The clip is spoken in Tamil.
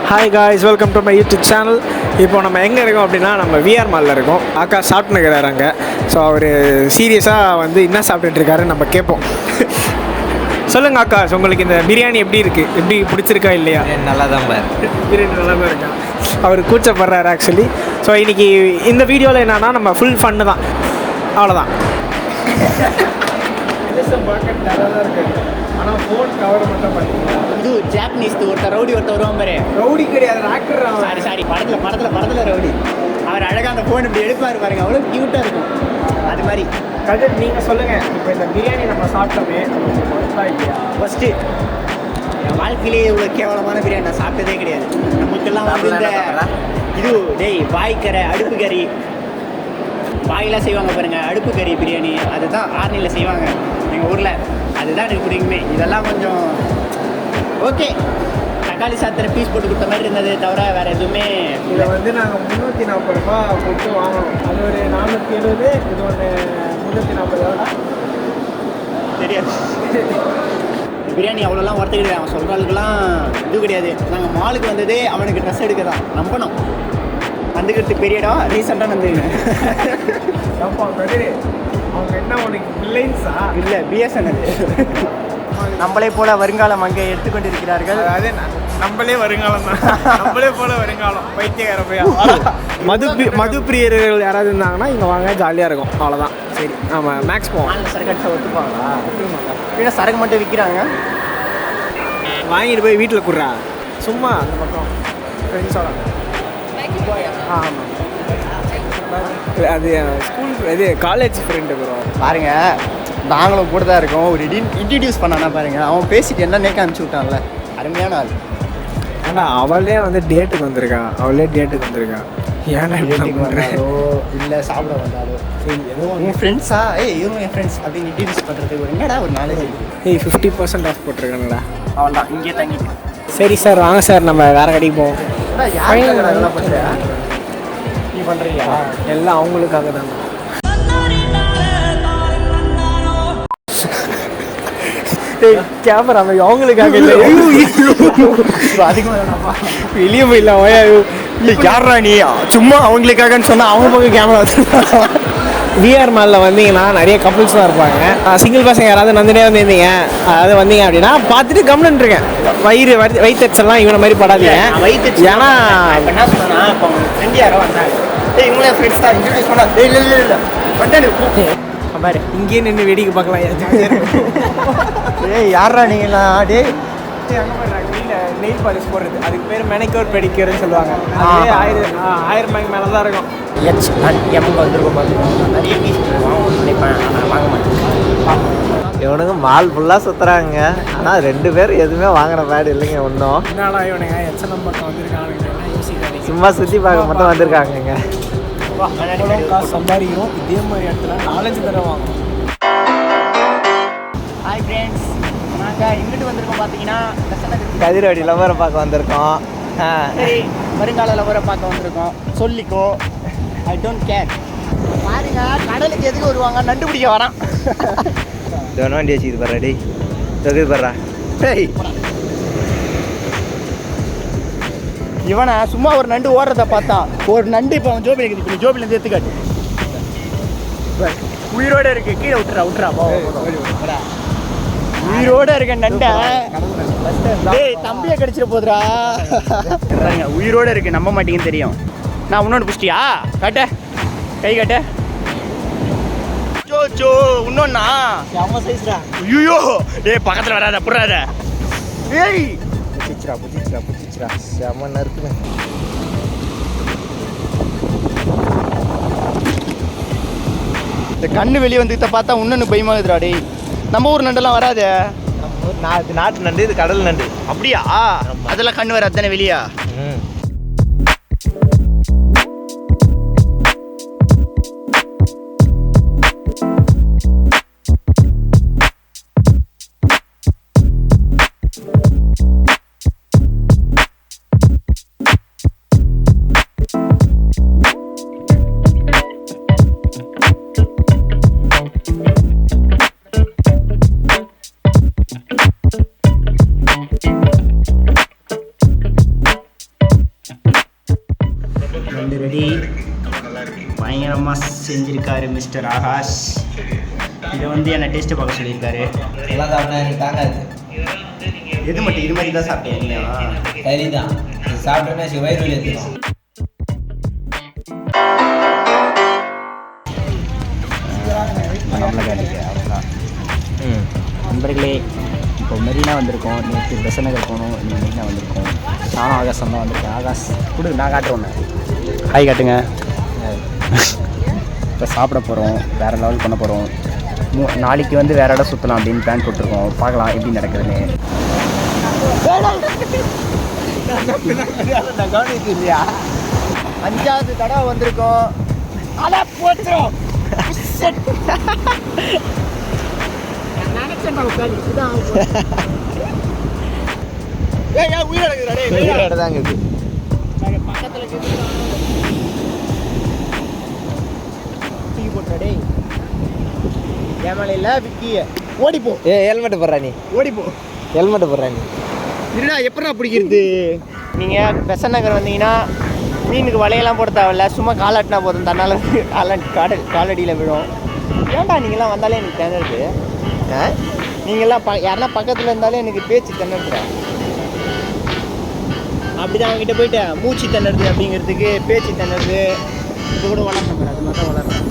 Hi guys, welcome to my YouTube channel. இப்போ நம்ம எங்கே இருக்கோம் அப்படின்னா நம்ம விஆர் மாலில் இருக்கோம். அக்கா சாப்பிட்டுனுக்கிறாரு அங்கே. ஸோ அவர் சீரியஸாக வந்து என்ன சாப்பிட்டுருக்காரு நம்ம கேட்போம். சொல்லுங்கள் அக்கா, உங்களுக்கு இந்த பிரியாணி எப்படி இருக்குது? எப்படி பிடிச்சிருக்கா இல்லையா? நல்லா தான் பாரு, பிரியாணி நல்லா தான் இருக்கா. அவர் கூச்சப்படுறாரு ஆக்சுவலி. ஸோ இன்றைக்கி இந்த வீடியோவில் என்னென்னா நம்ம ஃபுல் ஃபன்னு தான், அவ்வளோதான். ஆனால் ஃபோன் கவர் மட்டும் பண்ணிங்களா? இது ஜாப்பனீஸ் ஒருத்தர் ரவுடி வருவான் பாரு. ரவுடி கிடையாது, ஆக்டர். சாரி படத்தில் ரவுடி. அவர் அழகாக அந்த ஃபோன் இப்படி எடுப்பார் பாருங்க, அவ்வளோ க்யூட்டாக இருக்கும். அது மாதிரி கஜன், நீங்கள் சொல்லுங்கள். இப்போ இந்த பிரியாணி நம்ம சாப்பிட்டோமே, இல்லையா? ஃபஸ்ட்டு என் வாழ்க்கையிலே இவ்வளோ கேவலமான பிரியாணி நான் சாப்பிட்டதே கிடையாது. நமக்கெல்லாம் வந்து இந்த இது பாய்க்கரை அடுப்பு கறி பாயெலாம் செய்வாங்க பாருங்கள், அடுப்பு கறி பிரியாணி, அதுதான் ஆர்னியில் செய்வாங்க எங்கள் ஊரில். அதுதான் எனக்கு பிடிக்குமே. இதெல்லாம் கொஞ்சம் ஓகே, தக்காளி சாத்திர பீஸ் போட்டு கொடுத்த மாதிரி இருந்தது தவிர வேறு எதுவுமே. இதை வந்து நாங்கள் 340 ரூபா கொடுத்து வாங்கணும். அது ஒரு 470, இது ஒன்று 340. தெரியாது. பிரியாணி அவ்வளோலாம் ஒருத்த கிடையாது. அவன் சொல்கிற அளவுக்குலாம் இது கிடையாது. நாங்கள் மாலுக்கு வந்ததே அவனுக்கு ட்ரெஸ் எடுக்க தான், நம்பணும். வந்துக்கிறதுக்கு பெரிய இடம் ரீசெண்டாக வந்துங்க. அவங்க என்ன உனக்கு பில்லைன்ஸா? இல்லை, பிஎஸ்என்எல். நம்மளே போல வருங்காலம் அங்கே எடுத்துக்கொண்டிருக்கிறார்கள். அதே நம்மளே வருங்காலம் தான், நம்மளே போல வருங்காலம். பைத்தியக்கார போய் மது பிரியர்கள் யாராவது இருந்தாங்கன்னா இங்கே வாங்க, ஜாலியாக இருக்கும். அவ்வளோதான். சரி, ஆமாம். மேக்ஸ் போவோம். சரக்கு அடிச்சா ஒத்துப்பாங்களா? இல்லை, சரக்கு மட்டும் விற்கிறாங்க. வாங்கிட்டு போய் வீட்டில் குடுறா, சும்மா அந்த பக்கம் ஃப்ரெண்ட்ஸோட. ஆமாம், அது ஸ்கூல் இது காலேஜ் ஃப்ரெண்டு ப்ரோ. பாருங்க, நாங்களும் கூட தான் இருக்கோம். ஒரு இன்ட்ரடியூஸ் பண்ணானா பாருங்க, அவன் பேசிட்டு என்ன நேக்க அனுப்பிச்சி விட்டான்ல, அருமையான ஆள். ஆனால் அவளே வந்து டேட்டுக்கு வந்திருக்கான். ஏன்னா டேட்டுக்கு வந்தாலோ இல்லை சாப்பிட வந்தாலோ சரி, எதுவும் உங்கள் ஃப்ரெண்ட்ஸா இவங்க என் ஃப்ரெண்ட்ஸ் அப்படின்னு இன்ட்ரடியூஸ் பண்ணுறதுக்கு ஒரு என்னடா ஒரு நாலேஜ். 50% ஆஃப் போட்டிருக்கானுடா. அவன் தான் இங்கே தங்கிட்டு. சரி சார், வாங்க சார், நம்ம வேறு கடைக்கு போவோம். அதெல்லாம் பண்ணுறியா? நீ பண்ணுறியா? எல்லாம் அவங்களுக்காக தான். கேமரா அவங்களுக்காக இல்லை, அதிகமாக வெளியே போயிடலாம். யாரா நீ சும்மா அவங்களுக்காகன்னு சொன்னால் அவங்க பக்கம் கேமரா வச்சுருப்பாங்க. விஆர் மாலில் வந்தீங்கன்னா நிறைய கப்புள்ஸ் தான் இருப்பாங்க. சிங்கிள் பசங்க யாராவது நந்தினே வந்துருந்தீங்க, அதாவது வந்தீங்க அப்படின்னா பார்த்துட்டு கம்முன்னு இருக்கேன். வயிற்றுச்செல்லாம் இவனை மாதிரி படாதீங்க. ஏன்னா என்ன சொன்னா, இப்போ அவங்க ஃப்ரெண்ட் யாரோ வந்தாங்க, இவங்களே ஃப்ரெண்ட்ஸ் தான் இன்ட்ரடியூஸ் பண்ணா. இல்லை பாரு, இங்கேயே நின்று வேடிக்கை பார்க்கலாம். யாரா நீங்களா? நெயில் பாலிஷ் போடுறது, அதுக்கு பேர் மெனிக்யூர் பெடிக்யூர்னு சொல்லுவாங்க. அது 1000 ரூபாய்க்கு மேலே தான் இருக்கும். எமக்கு வந்துருக்கோம் பார்த்துக்கோங்க. நிறைய பீஸ் வாங்கணும்னு நினைப்பேன், ஆனால் வாங்க மாட்டேன். இவனுங்க மால் ஃபுல்லாக சுற்றுறாங்க. ஆனால் 2 பேர் எதுவுமே வாங்கின பேடு இல்லைங்க. ஒன்றும் என்னடா இவனுங்க எச்சனம் பக்கம் வந்திருக்காங்க, சும்மா சுற்றி பார்க்க மட்டும் வந்திருக்காங்கங்க. காசு சம்பாதிக்கிறோம், இதே மாதிரி இடத்துல 4-5 தடவை வாங்கணும். ஹாய் ஃப்ரெண்ட்ஸ், நாங்கள் எங்கிட்டு வந்திருக்கோம் பார்த்தீங்கன்னா கதிரவாடி லவரை பார்க்க வந்திருக்கோம். சரி, வருங்கால லவரை பார்க்க வந்திருக்கோம். சொல்லிக்கோ, ஐ டோன்ட் கேர். பாருங்க, கடலுக்கு எதுக்கு வருவாங்க? நண்டு பிடிக்க வரான். வண்டி வச்சுக்கிது பர்றா, டேய் தொகுது பர்றா. டேய், இவனை சும்மா ஒரு நண்டு ஓடுறத பார்த்தா, ஒரு நண்டு இப்போ அவன் ஜோபில் இருக்குது, ஜோபிலேருந்து எடுத்துக்காட்டு. உயிரோடு இருக்கு, கீழே விட்டுறா உயிரோட இருக்க நண்டை. டேய், தம்பியை கடிச்சிட போதுரா. உயிரோட இருக்கு, நம்ப மாட்டீங்கன்னு தெரியும். நான் உன்னோட புஷ்டியா காட்ட, கை காட்ட. சோ இன்னொன்னா ஐயோ, டேய் பக்கத்தில் வராத, புறாத. ஏய், புச்சிச்சிரா செம்ம நறுக்குங்க. இந்த கண்ணு வெளியே வந்து பார்த்தா இன்னொன்று பயமாகுதுடா. டேய், நம்ம ஊர் நண்டெல்லாம் வராது. நாட்டு நண்டு, இது கடல் நண்டு. அப்படியா? அதெல்லாம் கண்ணு வராது தானே வெளியா? ரெடி. பயங்கரமாக செஞ்சுருக்காரு மிஸ்டர் ஆகாஷ். இதை வந்து என்னை டேஸ்ட்டு பார்க்க சொல்லியிருக்காரு. எல்லாம் சாப்பிட்டா எனக்கு தாங்காது. எது மட்டும் இது மாதிரி தான் சாப்பிட்டேன் நீங்க? சரி தான், சாப்பிட்டோன்னா வயிறு வலி எடுத்துக்கும். அவ்வளோதான் நண்பர்களே. இப்போ மெரினா வந்திருக்கோம். நேற்று பெசன் நகர் போகணும், இன்னும் மெரினா வந்திருக்கோம். நானும் ஆகாஷம் தான் வந்திருக்கேன். ஆகாஷ் கொடு, நான் காட்டுறேன் ஒன்று. ஹாய் காட்டுங்க. இப்போ சாப்பிட போகிறோம், வேறு லெவல் பண்ண போகிறோம். நாளைக்கு வந்து வேறு இடம் சுற்றலாம் அப்படின்னு பிளான் போட்டிருக்கோம். பார்க்கலாம் எப்படி நடக்குதுன்னு. நான் கவனிச்சு இல்லையா? 5வது தடவை வந்திருக்கோம். அதான் போட்டுரும். உயிரோட தாங்க இது. ஓடிப்போ. ஹெல்மெட் போடுறா நீ. ஓடிப்போ. ஹெல்மெட் போடுறா நீ. இருடா, எப்படா பிடிக்கிறது? நீங்கள் பெசன் நகர் வந்தீங்கன்னா மீனுக்கு வலையெல்லாம் போட தேவையில்ல. சும்மா காலாட்டினா போதும், தன்னால் காலடியில் விழும். ஏன்டா நீங்களாம் வந்தாலே எனக்கு திணறுது. நீங்களாம் யாருன்னா பக்கத்தில் இருந்தாலே எனக்கு பேச்சு திணறுதுடா. அப்படி தான் அவங்ககிட்ட போயிட்டு மூச்சு திணறுது அப்படிங்கிறதுக்கு பேச்சு திணறுது. இப்போ கூட வளர்றேன், அது மாதிரி தான் வளர்றேன்.